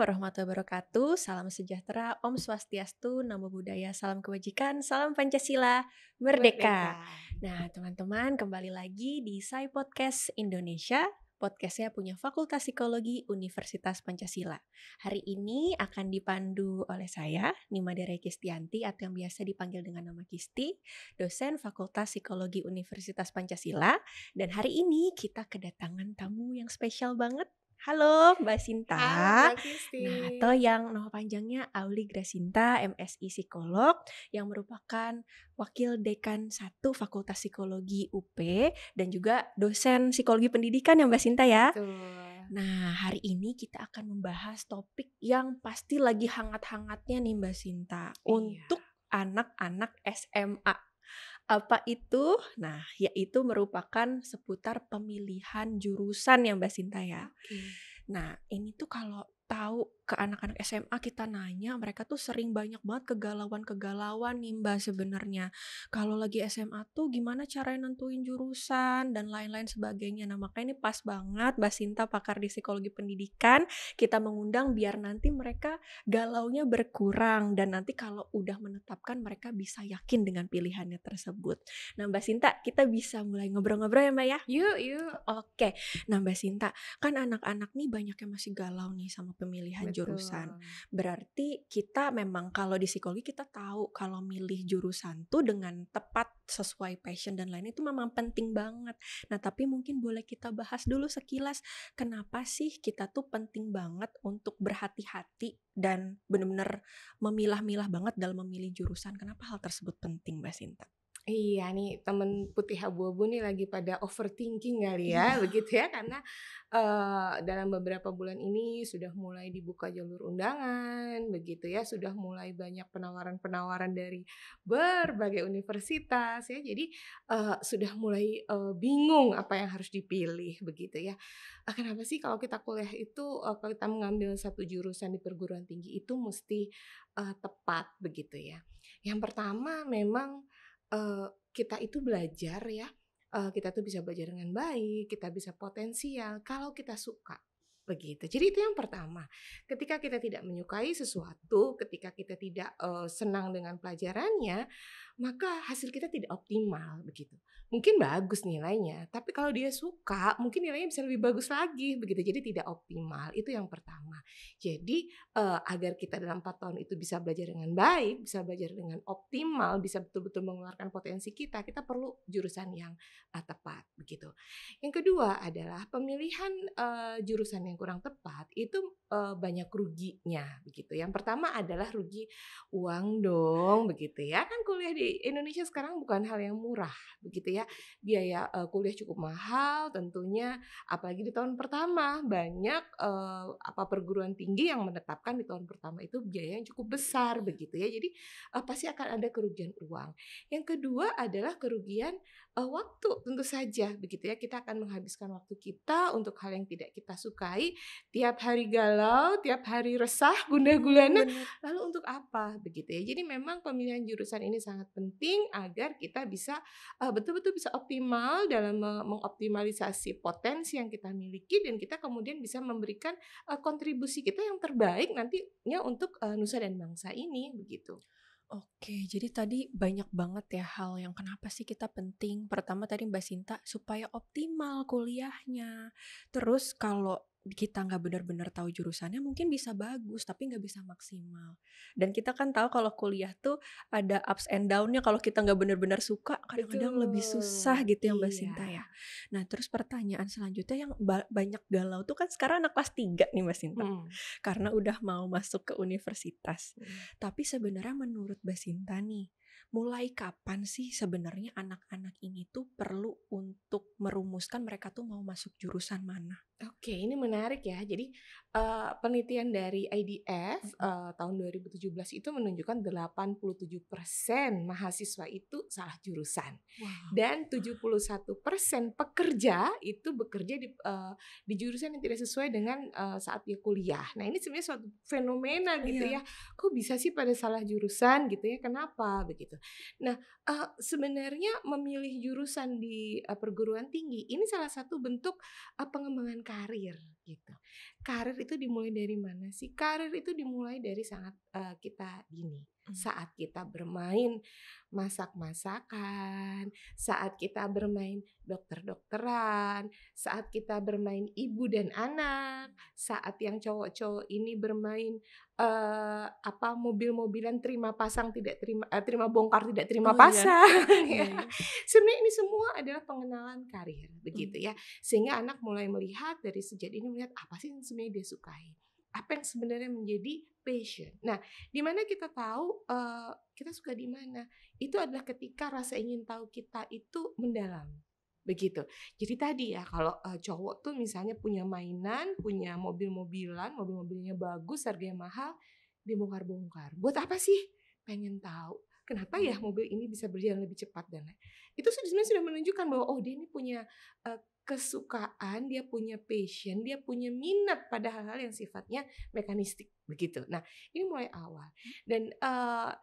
warahmatullahi wabarakatuh. Salam sejahtera, Om Swastiastu, Namo Buddhaya, salam kebajikan, salam Pancasila, Merdeka. merdeka. Nah, teman-teman, kembali lagi di Sai Podcast Indonesia. Podcastnya punya Fakultas Psikologi Universitas Pancasila. Hari ini akan dipandu oleh saya, Nima Dere Kistianti, atau yang biasa dipanggil dengan nama Kisti, dosen Fakultas Psikologi Universitas Pancasila. Dan hari ini kita kedatangan tamu yang spesial banget. Halo Mbak Sinta. Halo Mbak Kisti. Nah, atau yang nama panjangnya Auli Grasinta, MSI Psikolog, yang merupakan Wakil Dekan 1 Fakultas Psikologi UP, dan juga dosen psikologi pendidikan ya Mbak Sinta ya. Betul. Nah, hari ini kita akan membahas topik yang pasti lagi hangat-hangatnya nih Mbak Sinta, Iya. untuk anak-anak SMA. Apa itu? Nah, yaitu merupakan seputar pemilihan jurusan ya Mbak Sinta ya. Oke. Nah, ini tuh kalau tahu ke anak-anak SMA kita nanya, mereka tuh sering banyak banget kegalauan-kegalauan nih Mbak sebenarnya. Kalau lagi SMA tuh gimana caranya nentuin jurusan dan lain-lain sebagainya. Nah, makanya ini pas banget Mbak Sinta pakar di psikologi pendidikan, kita mengundang biar nanti mereka galaunya berkurang dan nanti kalau udah menetapkan mereka bisa yakin dengan pilihannya tersebut. Nah, Mbak Sinta, kita bisa mulai ngobrol-ngobrol ya Mbak ya? Yuk. Oke. Nah, Mbak Sinta, kan anak-anak nih banyak yang masih galau nih sama pemilihan jurusan. Betul. Berarti kita memang kalau di psikologi kita tahu kalau milih jurusan tuh dengan tepat sesuai passion dan lain itu memang penting banget. Nah, tapi mungkin boleh kita bahas dulu sekilas kenapa sih kita tuh penting banget untuk berhati-hati dan benar-benar memilah-milah banget dalam memilih jurusan. Kenapa hal tersebut penting, Mbak Sinta? Iya nih temen putih abu-abu nih lagi pada overthinking kali ya, Iya, begitu ya karena dalam beberapa bulan ini sudah mulai dibuka jalur undangan, begitu ya, sudah mulai banyak penawaran-penawaran dari berbagai universitas ya, jadi sudah mulai bingung apa yang harus dipilih begitu ya. Kenapa sih kalau kita kuliah itu kalau kita mengambil satu jurusan di perguruan tinggi itu mesti tepat begitu ya. Yang pertama memang kita itu belajar ya, kita tuh bisa belajar dengan baik, kita bisa potensial kalau kita suka, begitu. Jadi itu yang pertama, ketika kita tidak menyukai sesuatu, ketika kita tidak, senang dengan pelajarannya, maka hasil kita tidak optimal, begitu. Mungkin bagus nilainya, tapi kalau dia suka, mungkin nilainya bisa lebih bagus lagi, begitu. Jadi tidak optimal, itu yang pertama. Jadi agar kita dalam 4 tahun itu bisa belajar dengan baik, bisa belajar dengan optimal, bisa betul-betul mengeluarkan potensi kita perlu jurusan yang tepat begitu. Yang kedua adalah pemilihan jurusan yang kurang tepat itu banyak ruginya begitu. Yang pertama adalah rugi uang dong begitu ya. Kan kuliah di Indonesia sekarang bukan hal yang murah begitu ya. Biaya kuliah cukup mahal tentunya, apalagi di tahun pertama banyak perguruan tinggi yang menetapkan di tahun pertama itu biaya yang cukup besar begitu ya. Jadi pasti akan ada kerugian uang. Yang kedua adalah kerugian waktu tentu saja begitu ya. Kita akan menghabiskan waktu kita untuk hal yang tidak kita sukai, tiap hari galau, tiap hari resah, gundah gulana, bener. lalu untuk apa begitu ya. Jadi memang pemilihan jurusan ini sangat penting agar kita bisa betul-betul bisa optimal dalam mengoptimalisasi potensi yang kita miliki dan kita kemudian bisa memberikan kontribusi kita yang terbaik nantinya untuk nusa dan bangsa ini begitu. Oke, jadi tadi banyak banget ya hal yang kenapa sih kita penting. Pertama tadi Mbak Sinta supaya optimal kuliahnya. Terus kalau kita nggak benar-benar tahu jurusannya mungkin bisa bagus tapi nggak bisa maksimal. Dan kita kan tahu kalau kuliah tuh ada ups and down-nya kalau kita nggak benar-benar suka kadang-kadang lebih susah Betul, gitu ya Mbak iya. Sinta ya. Nah terus pertanyaan selanjutnya yang banyak galau tuh kan sekarang anak kelas 3 nih Mbak Sinta. Mhm, Karena udah mau masuk ke universitas. mhm. Tapi sebenarnya menurut Mbak Sinta nih, mulai kapan sih sebenarnya anak-anak ini tuh perlu untuk merumuskan mereka tuh mau masuk jurusan mana? Oke, ini menarik ya. Jadi, penelitian dari IDF, Mhm. tahun 2017 itu menunjukkan 87% mahasiswa itu salah jurusan. Wow. Dan 71% pekerja itu bekerja di jurusan yang tidak sesuai dengan, saat dia kuliah. Nah, ini sebenarnya suatu fenomena gitu Iya. ya. Kok bisa sih pada salah jurusan gitu ya, kenapa begitu. Nah, sebenarnya memilih jurusan di, perguruan tinggi ini salah satu bentuk, pengembangan karir gitu. Karir itu dimulai dari mana sih? Karir itu dimulai dari sangat kita dini. Mmm. Saat kita bermain masak-masakan, saat kita bermain dokter-dokteran, saat kita bermain ibu dan anak, saat yang cowok-cowok ini bermain mobil-mobilan terima pasang tidak terima terima bongkar tidak terima Oh iya, pasang iya ya. iya. Sebenarnya ini semua adalah pengenalan karir begitu Mmm. ya. Sehingga anak mulai melihat dari sejak ini melihat apa sih yang sebenarnya dia sukai. Apa yang sebenarnya menjadi passion. Nah, di mana kita tahu kita suka di mana? Itu adalah ketika rasa ingin tahu kita itu mendalam. Begitu. Jadi tadi ya kalau cowok tuh misalnya punya mainan, punya mobil-mobilan, mobil-mobilnya bagus, harganya mahal, dibongkar-bongkar. Buat apa sih? Pengen tahu. Kenapa ya Mmm. mobil ini bisa berjalan lebih cepat dan lain. Itu sebenarnya sudah menunjukkan bahwa oh dia ini punya kesukaan, dia punya passion, dia punya minat pada hal-hal yang sifatnya mekanistik begitu. Nah, ini mulai awal. Dan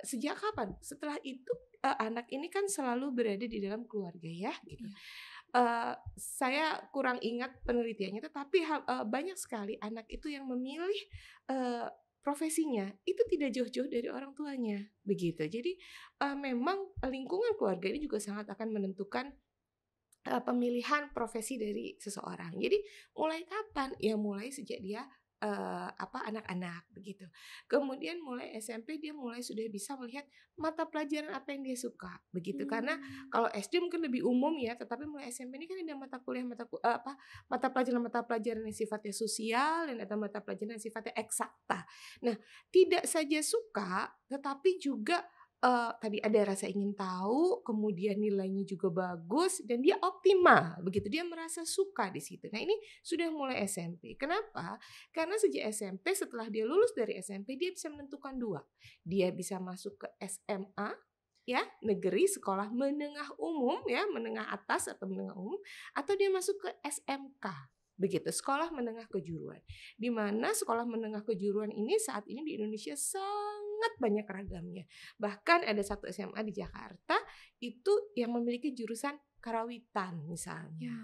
sejak kapan? Setelah itu anak ini kan selalu berada di dalam keluarga ya gitu. Iya. Saya kurang ingat penelitiannya, tetapi banyak sekali anak itu yang memilih profesinya itu tidak jauh-jauh dari orang tuanya, begitu. Jadi memang lingkungan keluarga ini juga sangat akan menentukan pemilihan profesi dari seseorang. Jadi mulai kapan? Ya mulai sejak dia anak-anak begitu. Kemudian mulai SMP dia mulai sudah bisa melihat mata pelajaran apa yang dia suka begitu. Karena Mmm. kalau SD mungkin lebih umum ya, tetapi mulai SMP ini kan ada mata kuliah mata pelajaran yang sifatnya sosial dan ada mata pelajaran yang sifatnya eksakta. Nah, tidak saja suka tetapi juga tadi ada rasa ingin tahu, kemudian nilainya juga bagus dan dia optimal begitu, dia merasa suka di situ. Nah ini sudah mulai SMP. Kenapa? Karena sejak SMP setelah dia lulus dari SMP dia bisa menentukan 2. Dia bisa masuk ke SMA ya, negeri sekolah menengah umum ya, menengah atas atau menengah umum atau dia masuk ke SMK. Begitu, sekolah menengah kejuruan. Di mana sekolah menengah kejuruan ini saat ini di Indonesia sangat banyak ragamnya. Bahkan ada satu SMA di Jakarta itu yang memiliki jurusan karawitan Ya. misalnya,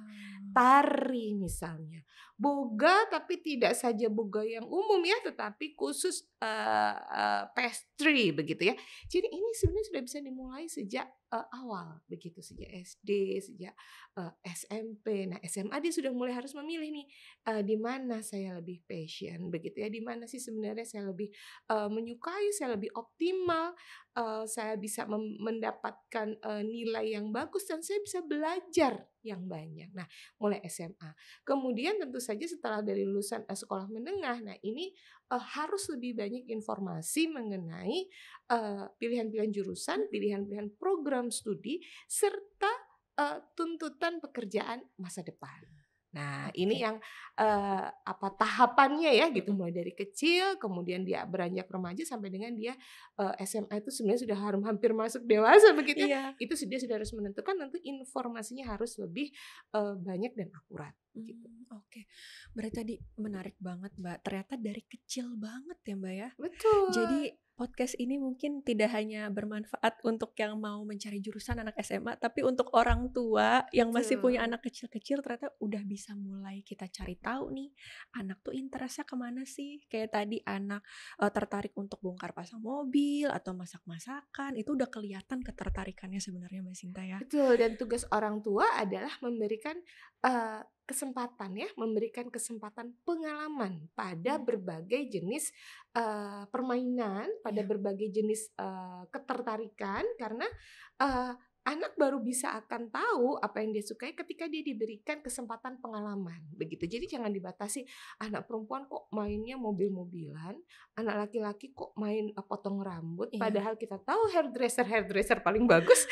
tari misalnya, boga tapi tidak saja boga yang umum ya, tetapi khusus pastry begitu ya. Jadi ini sebenarnya sudah bisa dimulai sejak awal begitu, sejak SD, sejak SMP. Nah SMA dia sudah mulai harus memilih nih di mana saya lebih passion begitu ya, di mana sih sebenarnya saya lebih menyukai, saya lebih optimal, saya bisa mendapatkan nilai yang bagus dan saya bisa belajar yang banyak. Nah, mulai SMA. Kemudian tentu saja setelah dari lulusan sekolah menengah, nah ini harus lebih banyak informasi mengenai pilihan-pilihan jurusan, pilihan-pilihan program studi, serta tuntutan pekerjaan masa depan. Nah, ini Oke. yang tahapannya ya gitu, Mhm. mulai dari kecil, kemudian dia beranjak remaja sampai dengan dia SMA itu sebenarnya sudah hampir masuk dewasa begitu ya. Iya. Itu dia sudah harus menentukan tentu informasinya harus lebih banyak dan akurat gitu. Oke. Berarti tadi menarik banget, Mbak. Ternyata dari kecil banget ya, Mbak, ya. Betul, Jadi podcast ini mungkin tidak hanya bermanfaat untuk yang mau mencari jurusan anak SMA, tapi untuk orang tua yang masih punya betul. anak kecil-kecil ternyata udah bisa mulai kita cari tahu nih, anak tuh interest-nya kemana sih. Kayak tadi anak, tertarik untuk bongkar pasang mobil atau masak-masakan, itu udah kelihatan ketertarikannya sebenarnya Mbak Sinta ya. Betul, dan tugas orang tua adalah memberikan kesempatan ya, memberikan kesempatan pengalaman pada Mmm. berbagai jenis permainan, pada Iya. berbagai jenis ketertarikan karena eee, anak baru bisa akan tahu apa yang dia sukai ketika dia diberikan kesempatan pengalaman, begitu. Jadi jangan dibatasi, anak perempuan kok mainnya mobil-mobilan, anak laki-laki kok main potong rambut, Iya. padahal kita tahu hairdresser paling bagus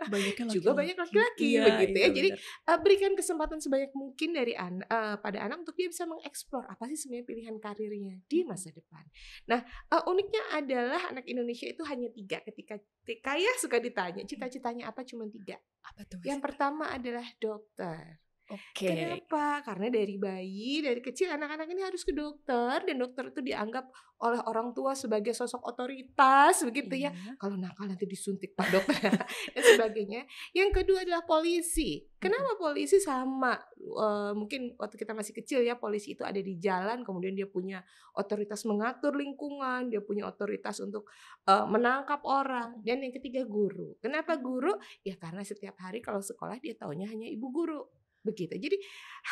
Banyaknya juga banyak laki-laki. laki-laki Iya begitu iya ya. Jadi bener. berikan kesempatan sebanyak mungkin pada anak untuk dia bisa mengeksplor apa sih sebenarnya pilihan karirnya di Mhm. masa depan. Nah, uniknya adalah anak Indonesia itu hanya 3 ketika ya suka ditanya, Mmm. cita-citanya apa, cuma 3. Apa tuh Mbak Yang Sinta? pertama adalah dokter, Oke. Kenapa? Karena dari bayi, dari kecil anak-anak ini harus ke dokter dan dokter itu dianggap oleh orang tua sebagai sosok otoritas begitu ya. Iya. Kalau nakal nanti disuntik Pak dokter dan sebagainya. Yang kedua adalah polisi. Mhm. Kenapa polisi sama, mungkin waktu kita masih kecil ya polisi itu ada di jalan kemudian dia punya otoritas mengatur lingkungan, dia punya otoritas untuk, menangkap orang Mhm. dan yang ketiga guru. Kenapa guru? Oh. Ya karena setiap hari kalau sekolah dia taunya hanya ibu guru. Begitu. Jadi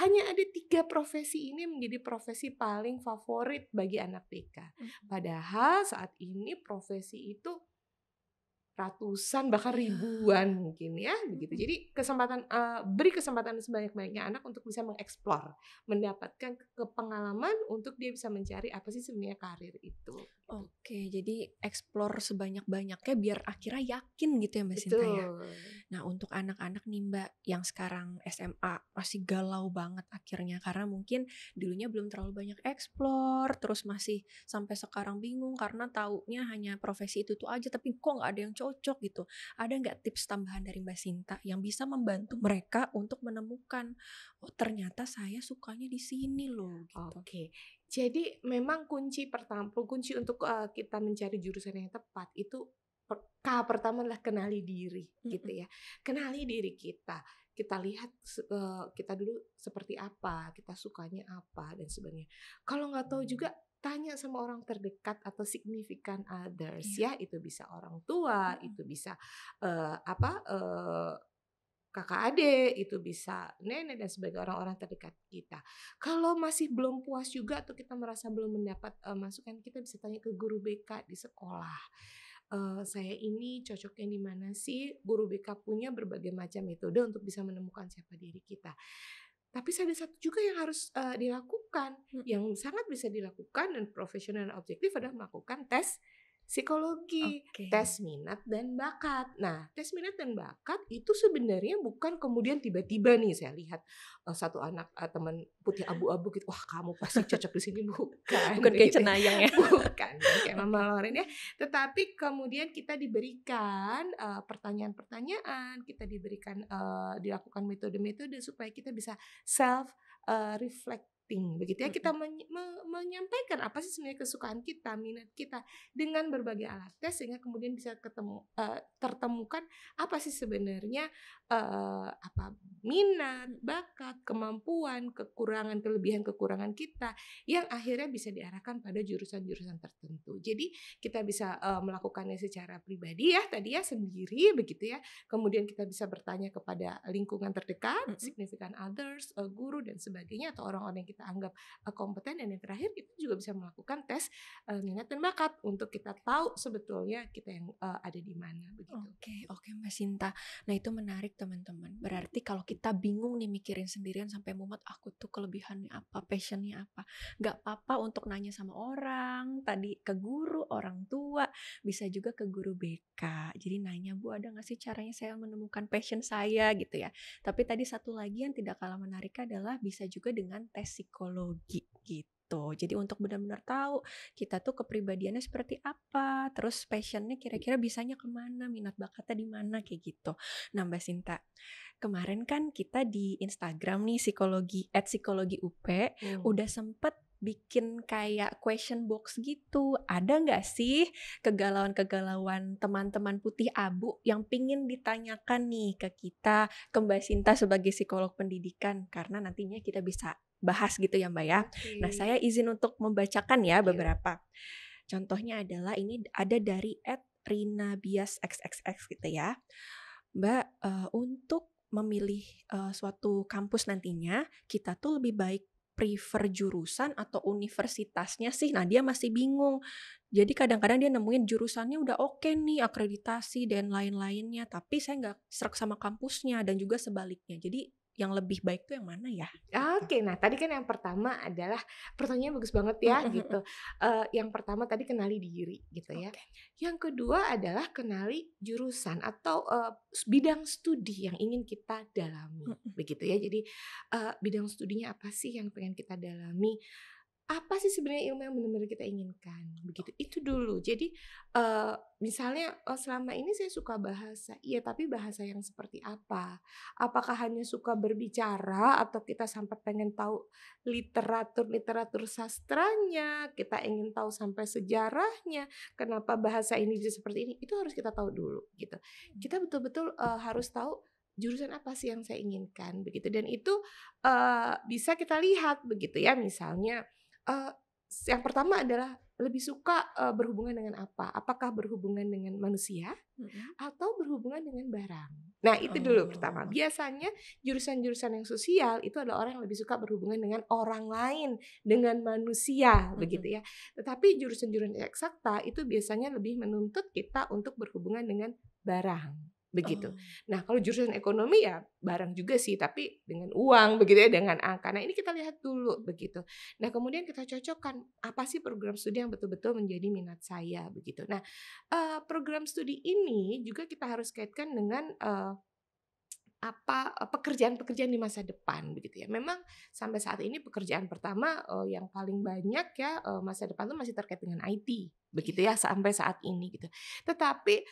hanya ada 3 profesi ini menjadi profesi paling favorit bagi anak TK. Mhm. Padahal saat ini profesi itu ratusan bahkan Iya. ribuan mungkin ya begitu. Mhm. Jadi beri kesempatan sebanyak-banyaknya anak untuk bisa mengeksplor, mendapatkan pengalaman untuk dia bisa mencari apa sih sebenarnya karir itu, gitu. Oke, jadi explore sebanyak-banyaknya biar akhirnya yakin gitu ya Mbak Sinta ya? Betul. Nah, untuk anak-anak nih Mbak, yang sekarang SMA masih galau banget akhirnya karena mungkin dulunya belum terlalu banyak explore, terus masih sampai sekarang bingung karena taunya hanya profesi itu aja, tapi kok nggak ada yang cocok gitu. Ada nggak tips tambahan dari Mbak Sinta yang bisa membantu mereka untuk menemukan, oh ternyata saya sukanya di sini loh gitu. Oke. Jadi memang kunci untuk, kita mencari jurusan yang tepat itu pertama adalah kenali diri gitu Mhm. ya. Kenali diri kita. Kita lihat kita dulu seperti apa, kita sukanya apa dan sebagainya. Kalau nggak tahu juga tanya sama orang terdekat atau significant others Iya. ya, itu bisa orang tua, Mhm. itu bisa, apa, kakak adik, itu bisa nenek dan sebagai orang-orang terdekat kita. Kalau masih belum puas juga atau kita merasa belum mendapat, masukan, kita bisa tanya ke guru BK di sekolah. "Saya ini cocoknya di mana sih?" Guru BK punya berbagai macam metode untuk bisa menemukan siapa diri kita. Tapi ada satu juga yang harus, dilakukan, Mhm. yang sangat bisa dilakukan dan profesional dan objektif adalah melakukan tes psikologi, Oke. tes minat dan bakat. Nah, tes minat dan bakat itu sebenarnya bukan kemudian tiba-tiba nih saya lihat, satu anak, teman putih abu-abu gitu, "Wah kamu pasti cocok di sini." Bukan Bukan kayak begitu ya, cenayang ya? bukan kayak Oke. Mama Loren ya. Tetapi kemudian kita diberikan, pertanyaan-pertanyaan, kita diberikan, dilakukan metode-metode supaya kita bisa self, reflecting begitu ya. Kita Mhm. menyampaikan apa sih sebenarnya kesukaan kita, minat kita dengan berbagai alat tes sehingga kemudian bisa tertemukan apa sih sebenarnya, apa minat, Mhm. bakat, kemampuan, kekurangan, kelebihan-kekurangan kita yang akhirnya bisa diarahkan pada jurusan-jurusan tertentu. Jadi kita bisa, melakukannya secara pribadi ya tadi ya sendiri begitu ya. Kemudian kita bisa bertanya kepada lingkungan terdekat, Mhm. significant others, guru dan sebagainya atau orang-orang yang kita anggap, kompeten dan yang terakhir kita juga bisa melakukan tes, minat dan bakat untuk kita tahu sebetulnya kita yang, ada di mana begitu. Oke oke Mbak Sinta. Nah itu menarik teman-teman. Berarti kalau kita bingung nih mikirin sendirian sampai mumet, aku tuh kelebihannya apa, passionnya apa. Gak apa-apa untuk nanya sama orang, tadi ke guru, orang tua, bisa juga ke guru BK. Jadi nanya, Bu ada gak sih caranya saya menemukan passion saya gitu ya. Tapi tadi satu lagi yang tidak kalah menarik adalah bisa juga dengan tes psikologi gitu. Jadi untuk benar-benar tahu kita tuh kepribadiannya seperti apa, terus passionnya kira-kira bisanya kemana, minat bakatnya di mana, kayak gitu. Nah Mbak Sinta, kemarin kan kita di Instagram nih @psikologi UP Mmm. udah sempet bikin kayak question box gitu. Ada nggak sih kegalauan-kegalauan teman-teman putih abu yang pingin ditanyakan nih ke kita, ke Mbak Sinta sebagai psikolog pendidikan? Karena nantinya kita bisa bahas gitu ya Mbak ya. Oke. Nah saya izin untuk membacakan ya Yuk. beberapa. Contohnya adalah ini ada dari @rinabiasxxx gitu ya. Mbak, untuk memilih, suatu kampus nantinya, kita tuh lebih baik prefer jurusan atau universitasnya sih? Nah, dia masih bingung. Jadi kadang-kadang dia nemuin jurusannya udah oke nih, akreditasi dan lain-lainnya, tapi saya nggak sreg sama kampusnya dan juga sebaliknya. Jadi yang lebih baik tuh yang mana ya? Gitu. Oke, nah tadi kan yang pertama adalah pertanyaannya bagus banget Mhm ya mhm. gitu. Yang pertama tadi kenali diri gitu ya. Oke. Yang kedua adalah kenali jurusan atau, bidang studi yang ingin kita dalami Mhm. begitu ya. Jadi, bidang studinya apa sih yang pengen kita dalami? apa sih sebenarnya ilmu yang benar-benar kita inginkan, begitu. Itu dulu. Jadi, misalnya, selama ini saya suka bahasa, iya tapi bahasa yang seperti apa? Apakah hanya suka berbicara atau kita sampai pengen tahu literatur sastranya, kita ingin tahu sampai sejarahnya, kenapa bahasa ini bisa seperti ini, itu harus kita tahu dulu, gitu. Kita betul-betul, harus tahu jurusan apa sih yang saya inginkan, begitu. Dan itu, bisa kita lihat, begitu ya, misalnya Eee, yang pertama adalah lebih suka, berhubungan dengan apa? Apakah berhubungan dengan manusia Mhm. atau berhubungan dengan barang? Nah, itu dulu pertama. Oh, Biasanya jurusan-jurusan yang sosial itu adalah orang yang lebih suka berhubungan dengan orang lain, dengan manusia, mhm. begitu ya. Tetapi jurusan-jurusan eksakta itu biasanya lebih menuntut kita untuk berhubungan dengan barang, begitu. Oh, Nah, kalau jurusan ekonomi ya barang juga sih, tapi dengan uang begitu ya, dengan angka. Nah, ini kita lihat dulu begitu. Nah, kemudian kita cocokkan, apa sih program studi yang betul-betul menjadi minat saya, begitu. Nah, program studi ini juga kita harus kaitkan dengan, pekerjaan-pekerjaan di masa depan begitu ya. Memang sampai saat ini pekerjaan pertama, yang paling banyak ya, masa depan tuh masih terkait dengan IT begitu iya. ya, sampai saat ini gitu. Tetapi,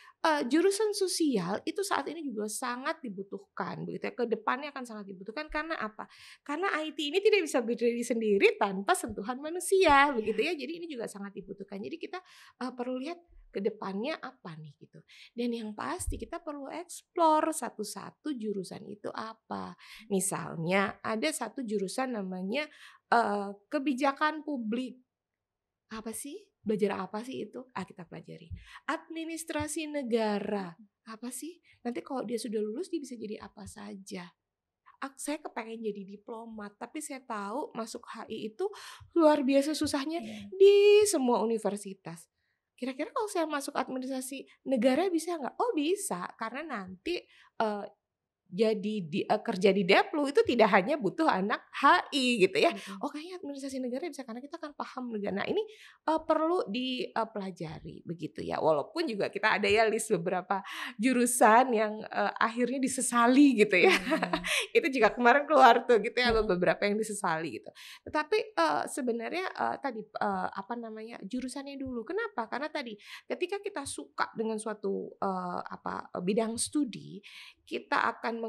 jurusan sosial itu saat ini juga sangat dibutuhkan begitu ya, ke depannya akan sangat dibutuhkan karena apa? Karena IT ini tidak bisa berdiri sendiri tanpa sentuhan manusia begitu Iya. ya, jadi ini juga sangat dibutuhkan. Jadi kita, perlu lihat ke depannya apa nih gitu. Dan yang pasti kita perlu eksplor satu-satu jurusan itu apa. Misalnya ada satu jurusan namanya, kebijakan publik. Apa sih? Belajar apa sih itu? Kita pelajari. Administrasi negara. Apa sih? Nanti kalau dia sudah lulus dia bisa jadi apa saja. Saya kepengen jadi diplomat, tapi saya tahu masuk HI itu luar biasa susahnya Iya. di semua universitas. Kira-kira kalau saya masuk administrasi negara bisa nggak? Oh bisa, karena nanti, eee, kerja di Deplu itu tidak hanya butuh anak HI gitu ya. Mhm. Oh kayaknya administrasi negara bisa karena kita kan paham negara. Nah ini, perlu dipelajari begitu ya. Walaupun juga kita ada ya list beberapa jurusan yang, akhirnya disesali gitu ya. Iya iya. Itu juga kemarin keluar tuh gitu ya, Mhm. beberapa yang disesali gitu. Tetapi, sebenarnya, tadi, apa namanya, jurusannya dulu. Kenapa? Karena tadi, ketika kita suka dengan suatu, bidang studi, kita akan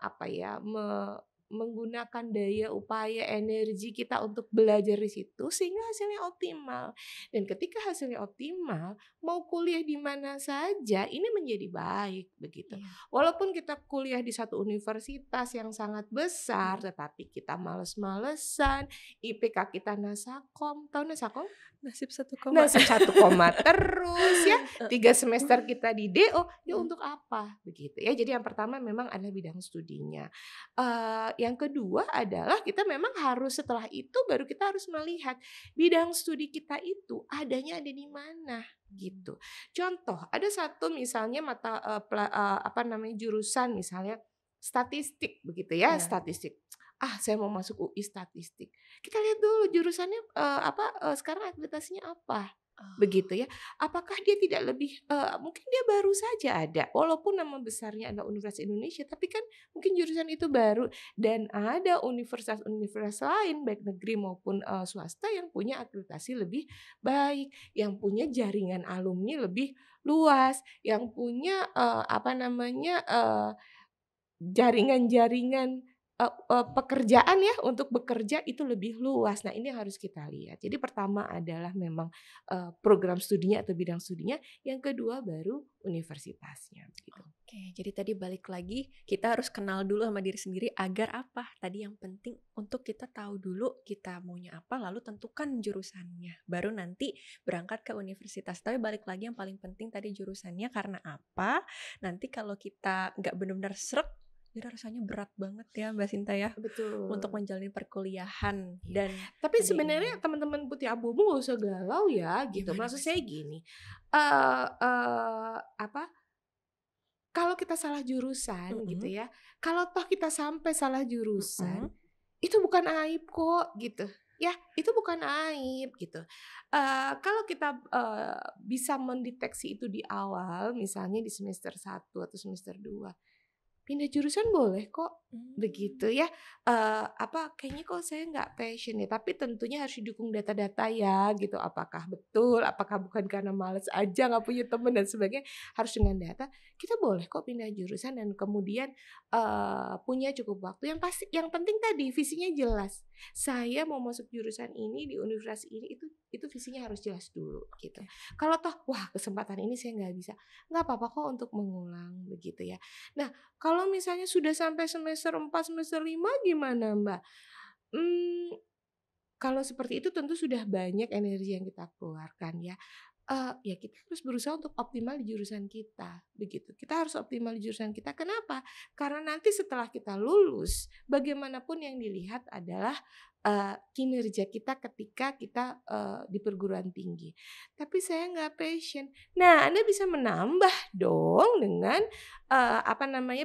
apa ya, menggunakan daya upaya energi kita untuk belajar di situ sehingga hasilnya optimal. Dan ketika hasilnya optimal, mau kuliah di mana saja ini menjadi baik, begitu. Iya. Walaupun kita kuliah di satu universitas yang sangat besar, Mhm. tetapi kita males-malesan, IPK kita nasakom, tahu nasakom? Nasib 1, Nasib 1 koma terus ya, heeh. 3 semester kita di DO, ya Mhm. untuk apa? Begitu ya. Jadi yang pertama memang adalah bidang studinya. Yang kedua adalah kita memang harus setelah itu baru kita harus melihat bidang studi kita itu adanya ada di mana, gitu. Contoh, ada satu misalnya apa namanya, jurusan misalnya statistik begitu ya, Iya. statistik. Saya mau masuk UI statistik. Kita lihat dulu jurusannya, sekarang akreditasinya apa, Oh, begitu ya. Apakah dia tidak lebih mungkin dia baru saja ada, walaupun nama besarnya adalah Universitas Indonesia, tapi kan mungkin jurusan itu baru dan ada universitas-universitas lain baik negeri maupun, swasta yang punya akreditasi lebih baik, yang punya jaringan alumni lebih luas, yang punya, apa namanya, jaringan-jaringan, pekerjaan ya, untuk bekerja itu lebih luas. Nah, ini yang harus kita lihat. Jadi pertama adalah memang, program studinya atau bidang studinya, yang kedua baru universitasnya, begitu. oke. Jadi tadi balik lagi, kita harus kenal dulu sama diri sendiri agar apa? Tadi yang penting untuk kita tahu dulu kita maunya apa, lalu tentukan jurusannya. Baru nanti berangkat ke universitas. Tapi balik lagi yang paling penting tadi jurusannya karena apa? Nanti kalau kita nggak benar-benar sreg, jadi rasanya berat banget ya Mbak Sinta ya untuk Betul. menjalani perkuliahan Iya. dan Tapi ada sebenarnya ingin teman-teman putih abu-abu nggak usah galau ya, gitu. gimana Maksud Mbak saya Sinta? gini, eee eee, apa, kalau kita salah jurusan gitu Mhm, ya, kalau toh kita sampai salah jurusan, mhm, itu bukan aib kok gitu, ya, itu bukan aib gitu. Kalau kita, bisa mendeteksi itu di awal, misalnya di semester 1 atau semester 2. pindah jurusan boleh kok, begitu Mmm. ya. Kayaknya kok saya nggak passion ya, tapi tentunya harus didukung data-data ya gitu. Apakah betul, apakah bukan karena males aja nggak punya temen dan sebagainya, harus dengan data. Kita boleh kok pindah jurusan dan kemudian, punya cukup waktu, yang penting tadi visinya jelas. Saya mau masuk jurusan ini di universitas ini, itu visinya harus jelas dulu gitu. Oke. Kalau toh, wah kesempatan ini saya nggak bisa, nggak apa-apa kok untuk mengulang begitu ya. Nah, kalau misalnya sudah sampai semester 4 semester 5 gimana, Mbak? Mmm, kalau seperti itu tentu sudah banyak energi yang kita keluarkan ya. Ya kita harus berusaha untuk optimal di jurusan kita, begitu. Kita harus optimal di jurusan kita, kenapa? Karena nanti setelah kita lulus, bagaimanapun yang dilihat adalah, kinerja kita ketika kita, di perguruan tinggi. Tapi saya nggak passion. Nah, Anda bisa menambah dong dengan,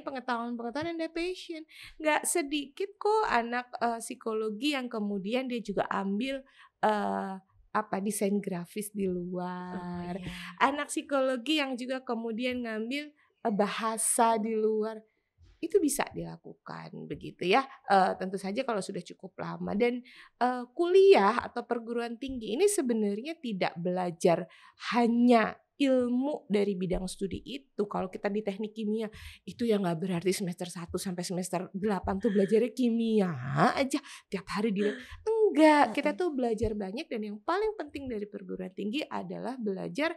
pengetahuan-pengetahuan Anda passion. Nggak sedikit kok anak, psikologi yang kemudian dia juga ambil, desain grafis di Oh, luar, iya. anak psikologi yang juga kemudian ngambil, bahasa di luar, itu bisa dilakukan begitu ya, tentu saja kalau sudah cukup lama dan, kuliah atau perguruan tinggi ini sebenarnya tidak belajar hanya ilmu dari bidang studi itu. Kalau kita di teknik kimia, itu ya nggak berarti semester 1 sampai semester 8 tuh belajarnya kimia aja, tiap hari enggak, kita Mhm. tuh belajar banyak dan yang paling penting dari perguruan tinggi adalah belajar,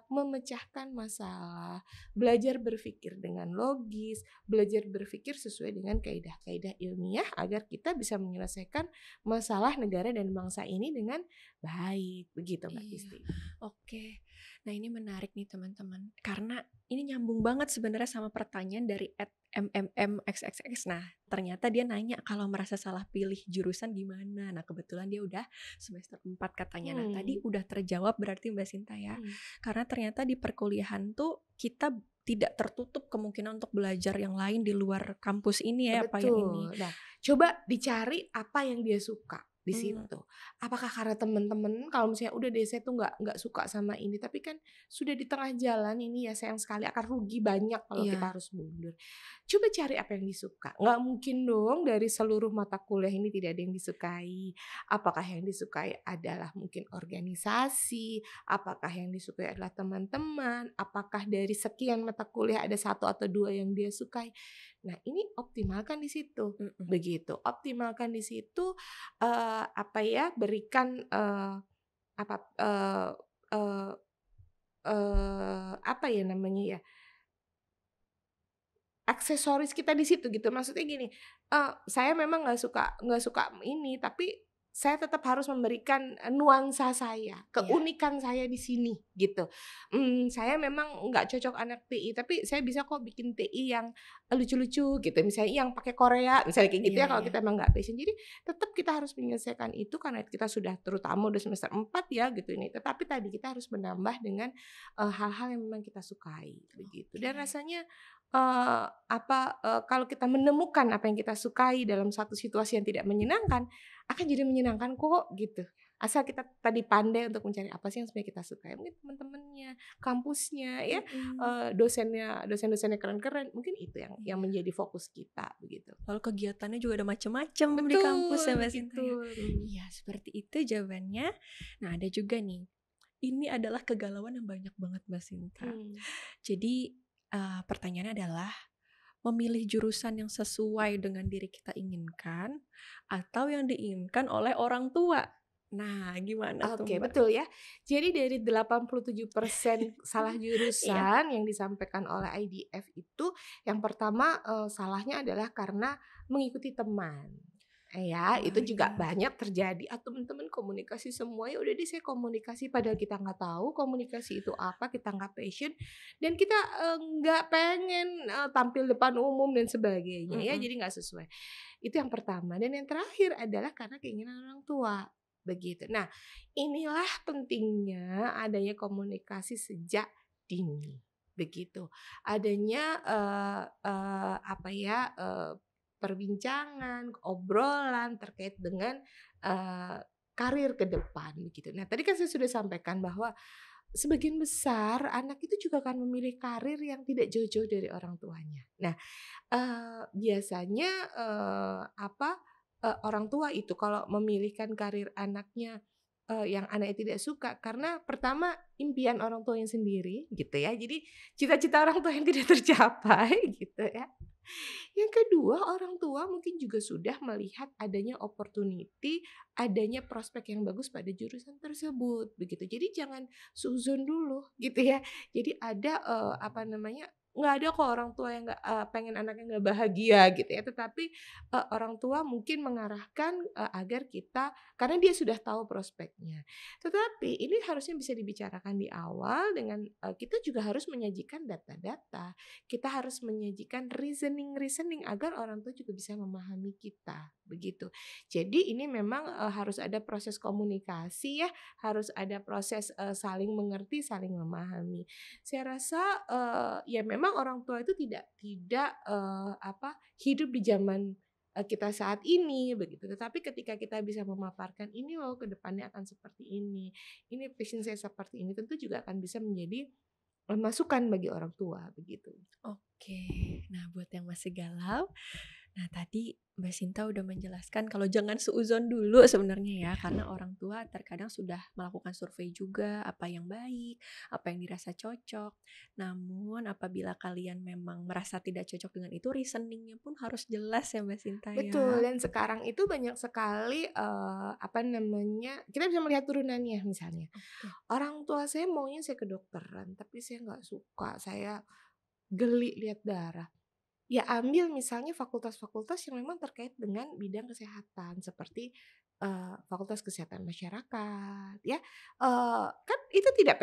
memecahkan masalah, belajar berpikir dengan logis, belajar berpikir sesuai dengan kaidah-kaidah ilmiah agar kita bisa menyelesaikan masalah negara dan bangsa ini dengan baik, begitu Mbak Iya, Kisti. oke. Nah, ini menarik nih teman-teman, karena ini nyambung banget sebenarnya sama pertanyaan dari @mmmxxx. Nah, ternyata dia nanya kalau merasa salah pilih jurusan gimana. Nah, kebetulan dia udah semester 4 katanya. Nah, tadi Hmm, udah terjawab berarti Mbak Sinta ya. mhm, Karena ternyata di perkuliahan tuh kita tidak tertutup kemungkinan untuk belajar yang lain di luar kampus ini ya, apa yang ini. betul. Nah, coba dicari apa yang dia suka di Mmm, situ. Apakah karena temen-temen kalau misalnya udah deh saya tuh nggak suka sama ini, tapi kan sudah di tengah jalan ini ya sayang sekali akan rugi banyak kalau kita iya, harus mundur. Coba cari apa yang disuka, nggak mungkin dong dari seluruh mata kuliah ini tidak ada yang disukai. Apakah yang disukai adalah mungkin organisasi, apakah yang disukai adalah teman-teman, apakah dari sekian mata kuliah ada satu atau 2 yang dia sukai. Nah ini optimalkan di situ, mhm. begitu. Optimalkan di situ, berikan, apa, eee eee apa ya namanya ya, aksesoris kita di situ gitu, maksudnya gini, saya memang nggak suka ini, tapi saya tetap harus memberikan, nuansa saya, Iya, keunikan saya di sini gitu. Saya memang nggak cocok anak TI, tapi saya bisa kok bikin TI yang lucu-lucu gitu, misalnya yang pakai Korea, misalnya kayak gitu iya, ya kalau iya. kita emang nggak passion. Jadi tetap kita harus menyelesaikan itu karena kita sudah terutama udah semester 4 ya gitu ini, tetapi tadi kita harus menambah dengan, hal-hal yang memang kita sukai begitu dan Oke. rasanya kalau kita menemukan apa yang kita sukai dalam satu situasi yang tidak menyenangkan, akan jadi menyenangkan kok, gitu. Asal kita tadi pandai untuk mencari apa sih yang sebenarnya kita sukai, mungkin teman-temannya, kampusnya ya, Mhm, dosen-dosennya keren-keren, mungkin itu yang iya. menjadi fokus kita, begitu. Lalu kegiatannya juga ada macam-macam di kampus Betul, ya, Mbak Sinta begitu, ya? Iya, seperti itu jawabannya. Nah, ada juga nih, ini adalah kegalauan yang banyak banget, Mbak Sinta. mmm. Jadi, pertanyaannya adalah, memilih jurusan yang sesuai dengan diri kita inginkan, atau yang diinginkan oleh orang tua? Nah, gimana tuh, Oke, Mbak? betul ya. Jadi dari 87% salah Iya, jurusan yang disampaikan oleh IDF itu, yang pertama, salahnya adalah karena mengikuti teman. Ya, itu wah juga iya, banyak terjadi, teman-teman komunikasi semua, ya udah deh saya komunikasi padahal kita nggak tahu komunikasi itu apa, kita nggak passion, dan kita, nggak pengen, tampil depan umum dan sebagainya ya, mhm, jadi nggak sesuai. Itu yang pertama dan yang terakhir adalah karena keinginan orang tua, begitu. Nah, inilah pentingnya adanya komunikasi sejak dini, begitu. Adanya, perbincangan, obrolan terkait dengan, karir ke depan, begitu. Nah, tadi kan saya sudah sampaikan bahwa sebagian besar anak itu juga akan memilih karir yang tidak jauh-jauh dari orang tuanya. Nah, biasanya, orang tua itu kalau memilihkan karir anaknya, yang anaknya tidak suka karena pertama impian orang tuanya sendiri gitu ya, jadi cita-cita orang tua yang tidak tercapai gitu ya. Yang kedua, orang tua mungkin juga sudah melihat adanya opportunity, adanya prospek yang bagus pada jurusan tersebut, begitu. Jadi jangan suuzon dulu gitu ya. Jadi ada, nggak ada kok orang tua yang nggak pengen anaknya nggak bahagia gitu ya, tetapi, orang tua mungkin mengarahkan, agar kita karena dia sudah tahu prospeknya. Tetapi ini harusnya bisa dibicarakan di awal dengan, kita juga harus menyajikan data-data. Kita harus menyajikan reasoning-reasoning agar orang tua juga bisa memahami kita, begitu. Jadi ini memang, harus ada proses komunikasi ya, harus ada proses, saling mengerti, saling memahami. Saya rasa, ya memang orang tua itu tidak, hidup di zaman, kita saat ini begitu, tetapi ketika kita bisa memaparkan, "Ini loh ke depannya akan seperti ini passion saya seperti ini," tentu juga akan bisa menjadi, masukan bagi orang tua, begitu. Oke, nah buat yang masih galau, nah tadi Mbak Sinta udah menjelaskan kalau jangan suuzon dulu sebenarnya ya, karena orang tua terkadang sudah melakukan survei juga apa yang baik, apa yang dirasa cocok. Namun apabila kalian memang merasa tidak cocok dengan itu, reasoningnya pun harus jelas ya Mbak Sinta Betul, ya. dan sekarang itu banyak sekali, kita bisa melihat turunannya misalnya, Oke. orang tua saya maunya saya kedokteran, tapi saya nggak suka, saya geli lihat darah. Ya ambil misalnya fakultas-fakultas yang memang terkait dengan bidang kesehatan seperti, fakultas kesehatan masyarakat ya, kan itu tidak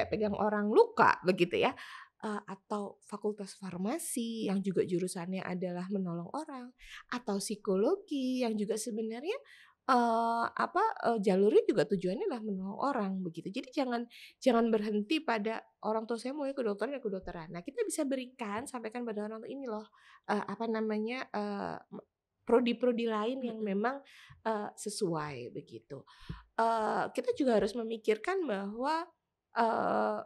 pegang orang luka begitu ya, atau fakultas farmasi yang juga jurusannya adalah menolong orang, atau psikologi yang juga sebenarnya, jalurnya juga tujuannya adalah menolong orang begitu. Jadi jangan jangan berhenti pada orang tua saya maunya kedokteran ya kedokteran. Nah, kita bisa berikan, sampaikan pada orang tua, "Ini loh, prodi-prodi lain yang Mhm. memang, sesuai," begitu. Kita juga harus memikirkan bahwa, eee,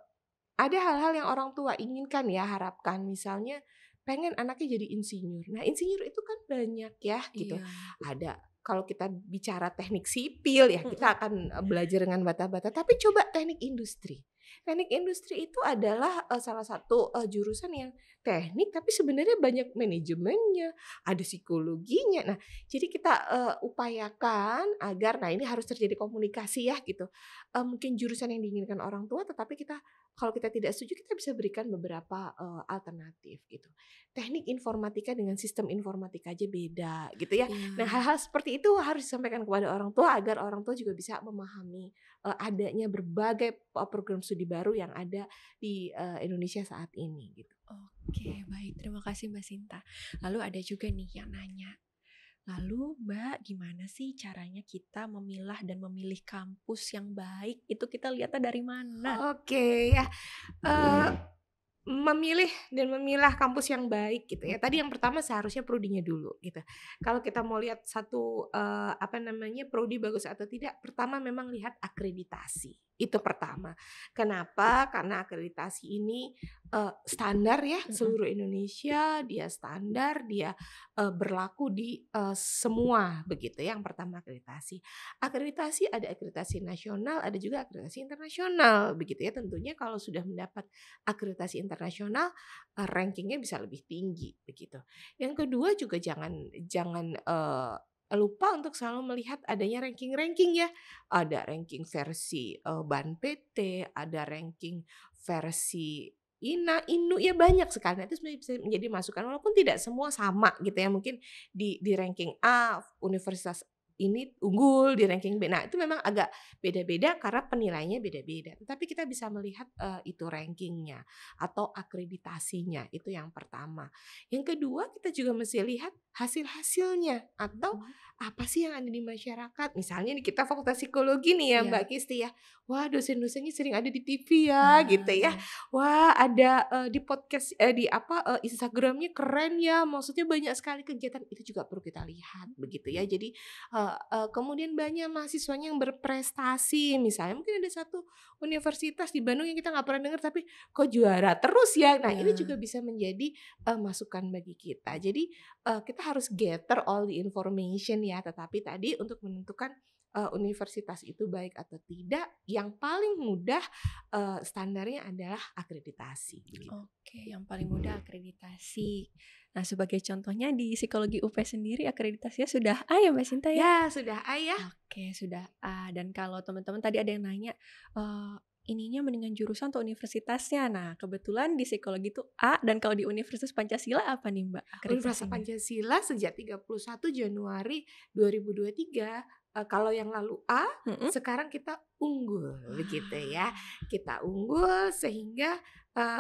ada hal-hal yang orang tua inginkan ya, harapkan. Misalnya pengen anaknya jadi insinyur. Nah, insinyur itu kan banyak ya, gitu. Iya. Ada kalau kita bicara teknik sipil ya Mhm. kita akan, belajar dengan bata-bata, tapi coba teknik industri. Teknik industri itu adalah, salah satu, jurusan yang teknik tapi sebenarnya banyak manajemennya, ada psikologinya. Nah, jadi kita, upayakan agar nah ini harus terjadi komunikasi ya gitu, mungkin jurusan yang diinginkan orang tua tetapi kalau kita tidak setuju kita bisa berikan beberapa, alternatif gitu. Teknik informatika dengan sistem informatika aja beda gitu ya. Nah, Iya. hal-hal seperti itu harus disampaikan kepada orang tua agar orang tua juga bisa memahami, adanya berbagai program studi baru yang ada di, Indonesia saat ini gitu. Oke, baik. Terima kasih Mbak Sinta. Lalu ada juga nih yang nanya, lalu Mbak, gimana sih caranya kita memilah dan memilih kampus yang baik? Itu kita lihatnya dari mana? Oke ya, eee memilih dan memilah kampus yang baik gitu ya. Tadi Mhm. yang pertama seharusnya prodinya dulu gitu. Kalau kita mau lihat satu, prodi bagus atau tidak, pertama memang lihat akreditasi, itu pertama. Kenapa? Karena akreditasi ini, standar ya Mhm. seluruh Indonesia, dia standar, dia, berlaku di, semua begitu ya, yang pertama akreditasi. Akreditasi ada akreditasi nasional, ada juga akreditasi internasional begitu ya. Tentunya kalau sudah mendapat akreditasi internasional, rankingnya bisa lebih tinggi begitu. Yang kedua juga jangan jangan, lupa untuk selalu melihat adanya ranking-ranking ya. Ada ranking versi, BAN-PT, ada ranking versi INA, INDU, ya banyak sekali. Nah itu sebenarnya bisa menjadi masukan walaupun tidak semua sama gitu ya. Mungkin di ranking A universitas ini unggul, di ranking B. Nah itu memang agak beda-beda karena penilaiannya beda-beda. Tapi kita bisa melihat, itu rankingnya atau akreditasinya, itu yang pertama. Yang kedua kita juga mesti lihat hasil-hasilnya atau Mhm. apa sih yang ada di masyarakat. Misalnya nih kita fakultas psikologi nih ya Mbak Iya. Kisti ya, wah dosen-dosennya sering ada di TV ya gitu Nah, ya. iya. Wah ada, di podcast Instagram-nya keren ya, maksudnya banyak sekali kegiatan, itu juga perlu kita lihat begitu ya. Jadi, kemudian banyak mahasiswanya yang berprestasi. Misalnya mungkin ada satu universitas di Bandung yang kita nggak pernah dengar tapi kok juara terus ya. Nah, ini juga Ya, bisa menjadi, masukan bagi kita. Jadi, kita harus gather all the information ya, tetapi tadi untuk menentukan, universitas itu baik atau tidak, yang paling mudah, standarnya adalah akreditasi, gitu. oke, yang paling mudah akreditasi. Nah, sebagai contohnya di psikologi UP sendiri akreditasinya sudah A ya Mbak Sinta ya? Ya, sudah ayah. Oke, sudah A. Dan kalau teman-teman tadi ada yang nanya, ininya mendingan jurusan atau universitasnya? Nah, kebetulan di psikologi itu A, dan kalau di Universitas Pancasila apa nih Mbak Universitas akreditasinya? Pancasila sejak 31 Januari 2023, kalau yang lalu A, Mhm. sekarang kita unggul, begitu ya. Wah, Kita unggul sehingga,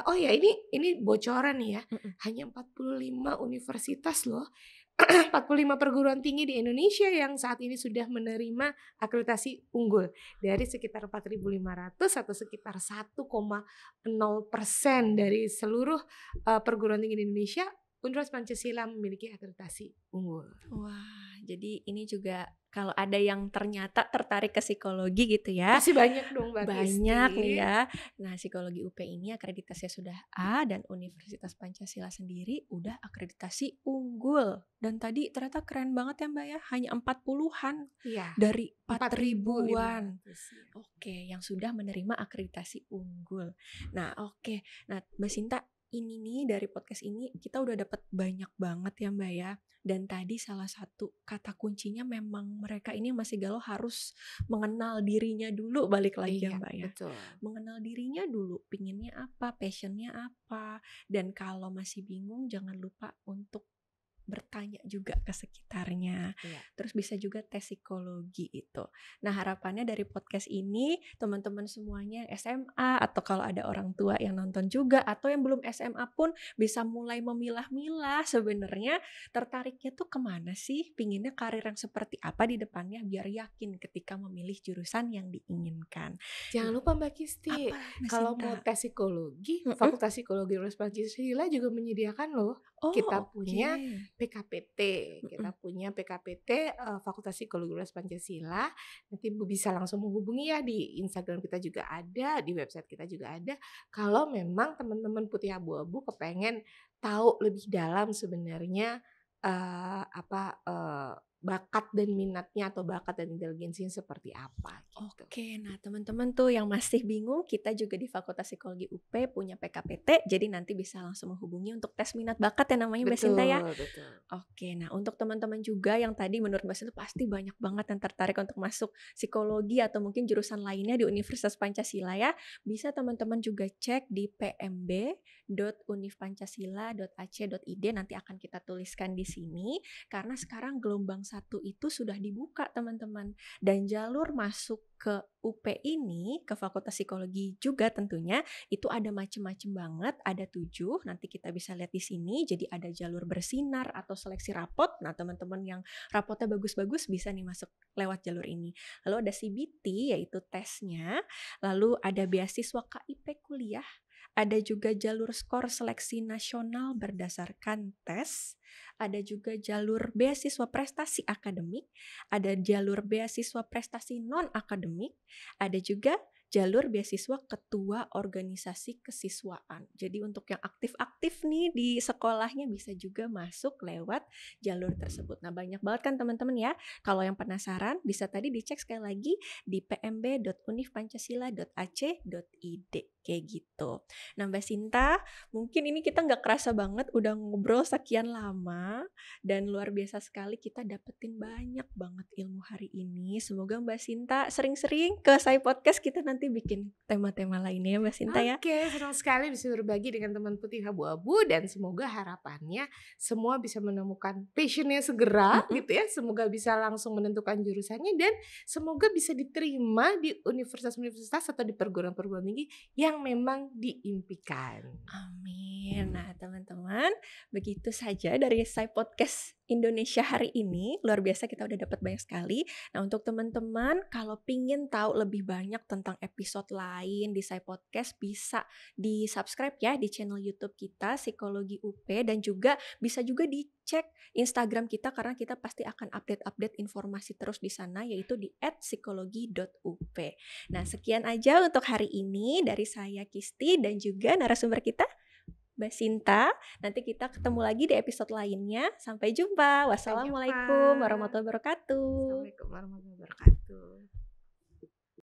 oh ya ini bocoran nih ya, mhm. hanya 45 universitas loh, 45 perguruan tinggi di Indonesia yang saat ini sudah menerima akreditasi unggul. Dari sekitar 4.500 atau sekitar 1,0% dari seluruh, perguruan tinggi di Indonesia, Universitas Pancasila memiliki akreditasi unggul. Wah, jadi ini juga kalau ada yang ternyata tertarik ke psikologi gitu ya, Masih banyak dong Mbak Kristi. banyak nih ya. Nah, psikologi UP ini akreditasinya sudah A dan Universitas Pancasila sendiri udah akreditasi unggul. Dan tadi ternyata keren banget ya Mbak ya, hanya 40-an Iya, dari 4.000-an. 4.500 ya. Oke, yang sudah menerima akreditasi unggul. Nah, oke. Nah, Mbak Sinta, ini nih dari podcast ini kita udah dapat banyak banget ya Mbak ya. Dan tadi salah satu kata kuncinya memang mereka ini yang masih galau harus mengenal dirinya dulu, balik lagi ya Iya, Mbak ya. betul. Mengenal dirinya dulu, pinginnya apa, passionnya apa. Dan kalau masih bingung jangan lupa untuk bertanya juga ke sekitarnya. Iya. Terus bisa juga tes psikologi itu. Nah, harapannya dari podcast ini teman-teman semuanya yang SMA atau kalau ada orang tua yang nonton juga atau yang belum SMA pun bisa mulai memilah-milah sebenarnya tertariknya tuh kemana sih? Pinginnya karir yang seperti apa di depannya biar yakin ketika memilih jurusan yang diinginkan. Jangan Nah, lupa Mbak Kisti, apa Mbak kalau mau Sinta? tes psikologi, Mm-mm. Fakultas Psikologi Universitas Pancasila juga menyediakan loh. Kita Oh, oke. punya PKPT, Mm-mm. kita punya PKPT, Fakultas Psikologi Universitas Pancasila. Nanti bisa langsung menghubungi ya, di Instagram kita juga ada, di website kita juga ada. Kalau memang teman-teman Putih Abu-Abu kepengen tahu lebih dalam sebenarnya, bakat dan minatnya atau bakat dan inteligensinya seperti apa gitu. Oke, nah teman-teman tuh yang masih bingung, kita juga di Fakultas Psikologi UP punya PKPT, jadi nanti bisa langsung menghubungi untuk tes minat bakat ya namanya Mbak Sinta ya. Betul, betul. Oke, nah untuk teman-teman juga yang tadi menurut Mbak Sinta pasti banyak banget yang tertarik untuk masuk psikologi atau mungkin jurusan lainnya di Universitas Pancasila ya, bisa teman-teman juga cek di pmb.univpancasila.ac.id, nanti akan kita tuliskan di sini, karena sekarang gelombang 1 itu sudah dibuka teman-teman. Dan jalur masuk ke UP ini, ke Fakultas Psikologi juga tentunya, itu ada macem-macem banget, ada 7, nanti kita bisa lihat di sini. Jadi ada jalur bersinar atau seleksi rapot. Nah, teman-teman yang rapotnya bagus-bagus bisa nih masuk lewat jalur ini. Lalu ada CBT, yaitu tesnya. Lalu ada beasiswa KIP kuliah. Ada juga jalur skor seleksi nasional berdasarkan tes. Ada juga jalur beasiswa prestasi akademik, ada jalur beasiswa prestasi non-akademik, ada juga jalur beasiswa ketua organisasi kesiswaan. Jadi untuk yang aktif-aktif nih di sekolahnya bisa juga masuk lewat jalur tersebut. Nah, banyak banget kan teman-teman ya. Kalau yang penasaran bisa tadi dicek sekali lagi di pmb.univpancasila.ac.id kayak gitu. Nah, Mbak Sinta, mungkin ini kita nggak kerasa banget udah ngobrol sekian lama dan luar biasa sekali kita dapetin banyak banget ilmu hari ini. Semoga Mbak Sinta sering-sering ke Sai Podcast, kita nanti bikin tema-tema lainnya ya Mbak Sinta ya. Oke, senang sekali bisa berbagi dengan teman Putih Abu-Abu dan semoga harapannya semua bisa menemukan passion-nya segera Mm-mm. gitu ya. Semoga bisa langsung menentukan jurusannya dan semoga bisa diterima di universitas-universitas atau di perguruan-perguruan tinggi yang memang diimpikan. Amin. Nah, teman-teman, begitu saja dari Sai Podcast Indonesia hari ini. Luar biasa kita udah dapat banyak sekali. Nah, untuk teman-teman kalau pingin tahu lebih banyak tentang episode lain di Sai Podcast bisa di-subscribe ya di channel YouTube kita Psikologi UP dan juga bisa juga dicek cek Instagram kita karena kita pasti akan update-update informasi terus di sana yaitu di @psikologi.up. Nah, sekian aja untuk hari ini dari saya Kisti dan juga narasumber kita Mbak Sinta. Nanti kita ketemu lagi di episode lainnya. Sampai jumpa. Sampai jumpa. Wassalamualaikum warahmatullahi wabarakatuh. Assalamualaikum warahmatullahi wabarakatuh.